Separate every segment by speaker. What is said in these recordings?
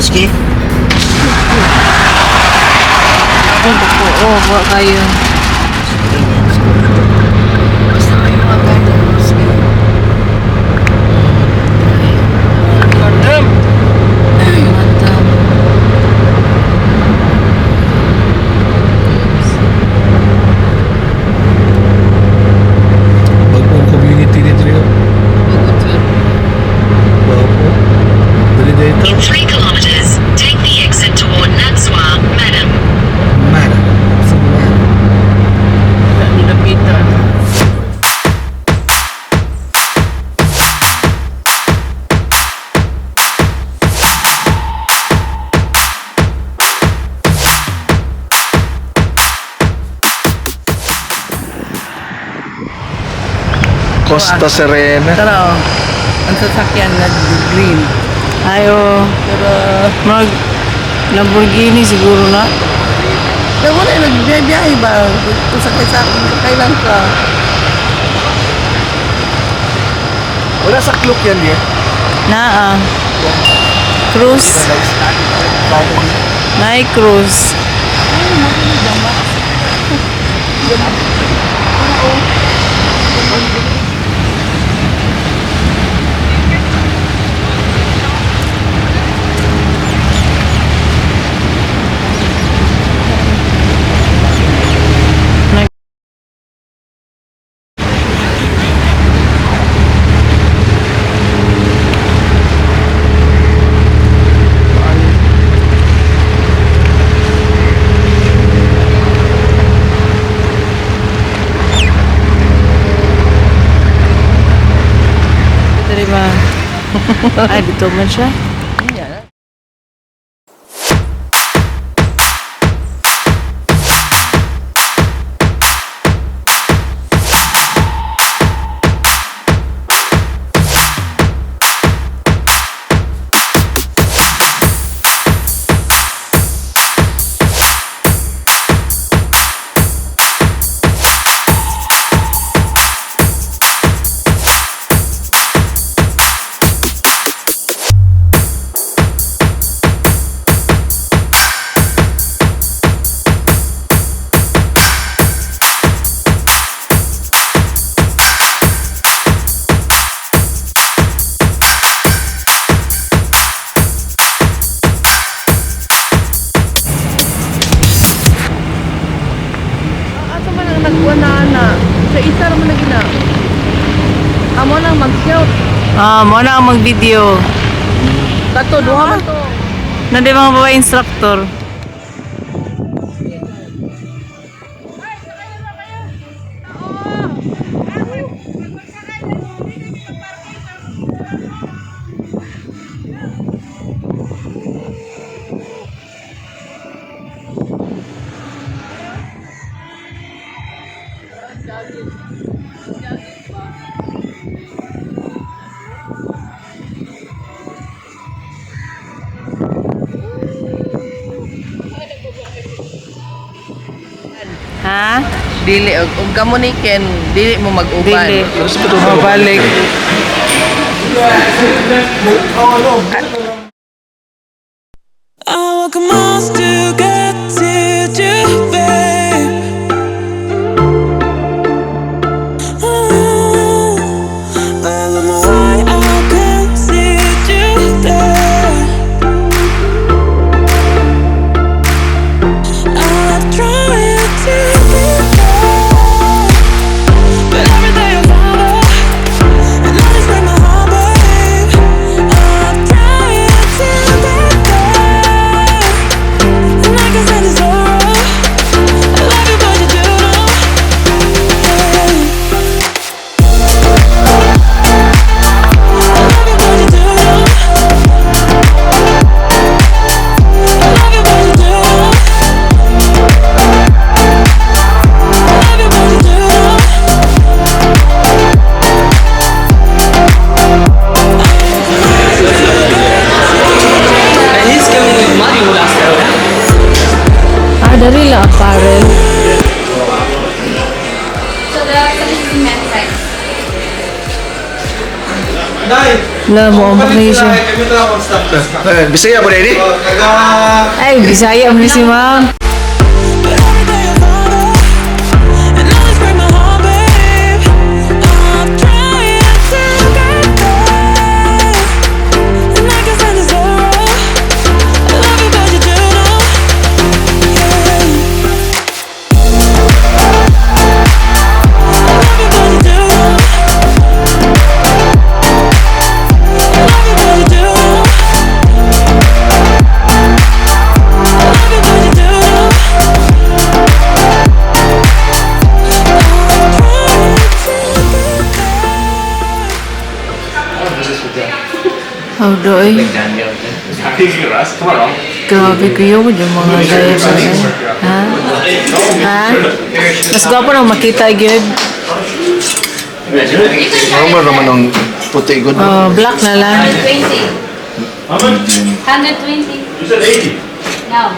Speaker 1: Maski?
Speaker 2: Oo, buwa kayo.
Speaker 1: Basta kayo magkano. Maski. Madam!
Speaker 2: Ay, madam.
Speaker 3: Bagong community dito rin. Bago. Dali dito.
Speaker 4: In 3 kilometers, take the exit toward Nanswa, Madam.
Speaker 3: Mana. Sa mana.
Speaker 1: Nilapitan.
Speaker 3: Costa Serena.
Speaker 1: Tara, ang sasakyan na green.
Speaker 2: Ayo,
Speaker 1: Pero,
Speaker 2: mag Lamborghini siguro na.
Speaker 1: kaya wala yung nagbiyahe ba? Kung sakay sa akin, kailan ka?
Speaker 3: Wala sa clock yan eh.
Speaker 2: Naa. Cruise. Nay cruise. Terima. Ay, dito man siya.
Speaker 1: Nagwanana. Sa isa naman na gina. Amo nang mag-shout.
Speaker 2: Mo na ang mag-video.
Speaker 1: Kato, duha man to.
Speaker 2: Na di mga babae instructor. Ha?
Speaker 1: Dili, og kamo ni Ken, dili mo mag-uban.
Speaker 2: Dili.
Speaker 3: Terus betul.
Speaker 2: Mabalik.
Speaker 5: I walk miles to get to you, babe. I don't know why I can't see you there. I'm trying to be there, but every day I fall off, and I just break my heart, babe. I'm trying to be there, and I
Speaker 2: Wala mo, ambak na yun siya.
Speaker 3: Bisaya mo rin
Speaker 2: Ay, Bisaya mo si ma'am.
Speaker 5: But every day I find out, and always break my heart, babe. I'm trying to get back, and I can stand the zero. I love you, but you do know, yeah. I love you, but you do know. I love you, but you do know. I love you, but you do know.
Speaker 2: Oh, doy. Grabe kayo mo yung mga gaya sa akin. Ha? Ha? Mas gwapo na makita yun.
Speaker 3: Ano naman ang puti good?
Speaker 2: Oh, black na lang.
Speaker 6: 120. 120. You said 80. No.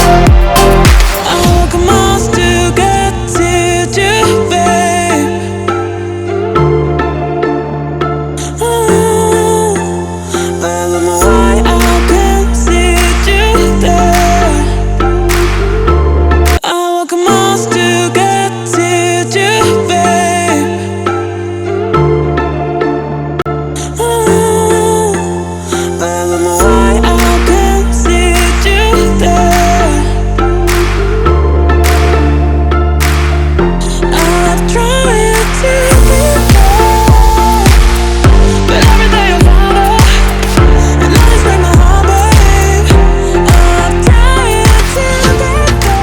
Speaker 5: I walk miles to get to you, babe. I don't know why I can't see you there. I walk miles to get to you, babe. I don't know why I can't see you there. I've tried to be there, but every day I find out, and always break my heart, babe. I'm trying to get there.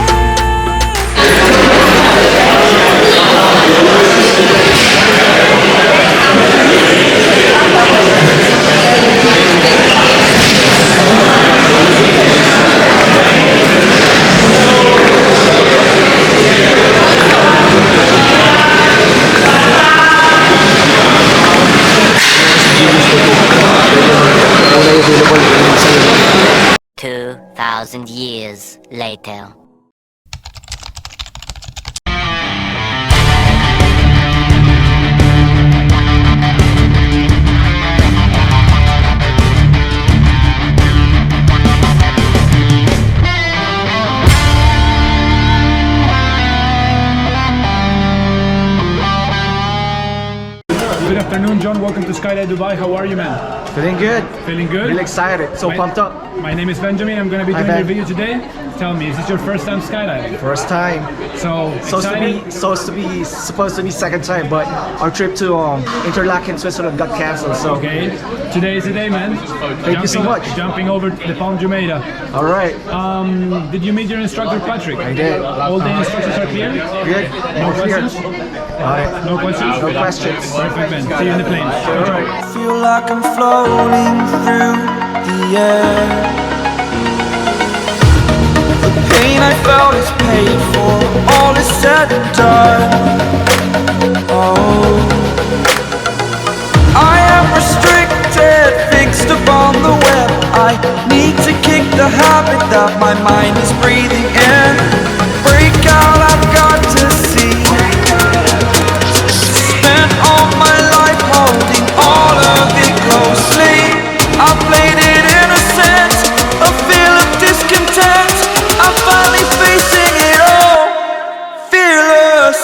Speaker 3: Una yung available sa
Speaker 7: 2,000 years later.
Speaker 8: Good afternoon, John. Welcome to Skyline Dubai. How are you, man?
Speaker 3: Feeling good.
Speaker 8: Feeling good?
Speaker 3: Really excited. So pumped up.
Speaker 8: My name is Benjamin. I'm going to be
Speaker 3: Hi,
Speaker 8: doing your
Speaker 3: Ben.
Speaker 8: video today. Tell me, is this your first time skydiving?
Speaker 3: First time.
Speaker 8: So excited?
Speaker 3: Supposed to be second time, but our trip to Interlaken, Switzerland got cancelled. So
Speaker 8: Okay. Today is the day, man.
Speaker 3: Thank you so much.
Speaker 8: Jumping over the Palm Jumeirah.
Speaker 3: all right.
Speaker 8: Did you meet your instructor, Patrick?
Speaker 3: I did.
Speaker 8: All the instructions are clear?
Speaker 3: Good.
Speaker 8: No
Speaker 3: Clear.
Speaker 8: questions?
Speaker 3: All right.
Speaker 8: No questions?
Speaker 3: No questions.
Speaker 8: Perfect, man. See you in the plane.
Speaker 3: All right.
Speaker 5: Feel like I'm floating through the air. The pain I felt is paid for, all is said and done. Oh, I am restricted, fixed upon the web. I need to kick the habit that my mind is breathing in. Break out, I've got to see. Spent all my life holding all of it closely. I played it innocent, a feel of discontent. I'm finally facing it all, fearless.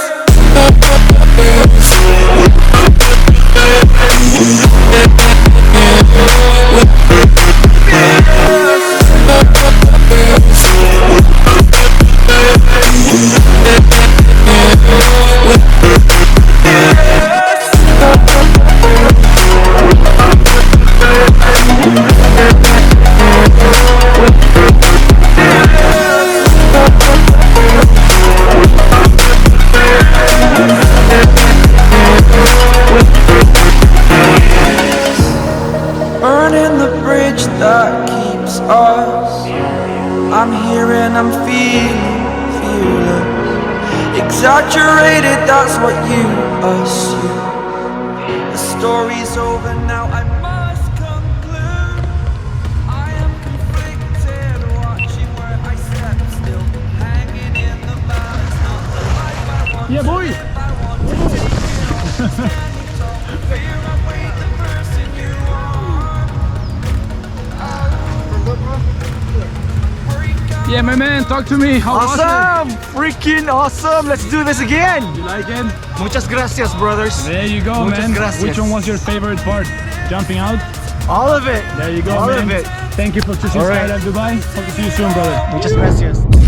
Speaker 5: Burning the bridge that keeps us. I'm here and I'm feeling fearless. Exaggerated, that's what you assume. The story's over now, I must conclude. I am conflicted.
Speaker 8: Yeah, boy. Yeah, my man, talk to me. How was
Speaker 3: Awesome! Freaking awesome! Let's do this again!
Speaker 8: it? You like it?
Speaker 3: Muchas gracias, brothers.
Speaker 8: There you go,
Speaker 3: Muchas
Speaker 8: man.
Speaker 3: gracias.
Speaker 8: Which one was your favorite part? Jumping out?
Speaker 3: All of it.
Speaker 8: There you go,
Speaker 3: All
Speaker 8: man.
Speaker 3: of it.
Speaker 8: Thank you for choosing
Speaker 3: All right.
Speaker 8: Skydive Dubai. Hope to see you soon, brother.
Speaker 3: Muchas gracias.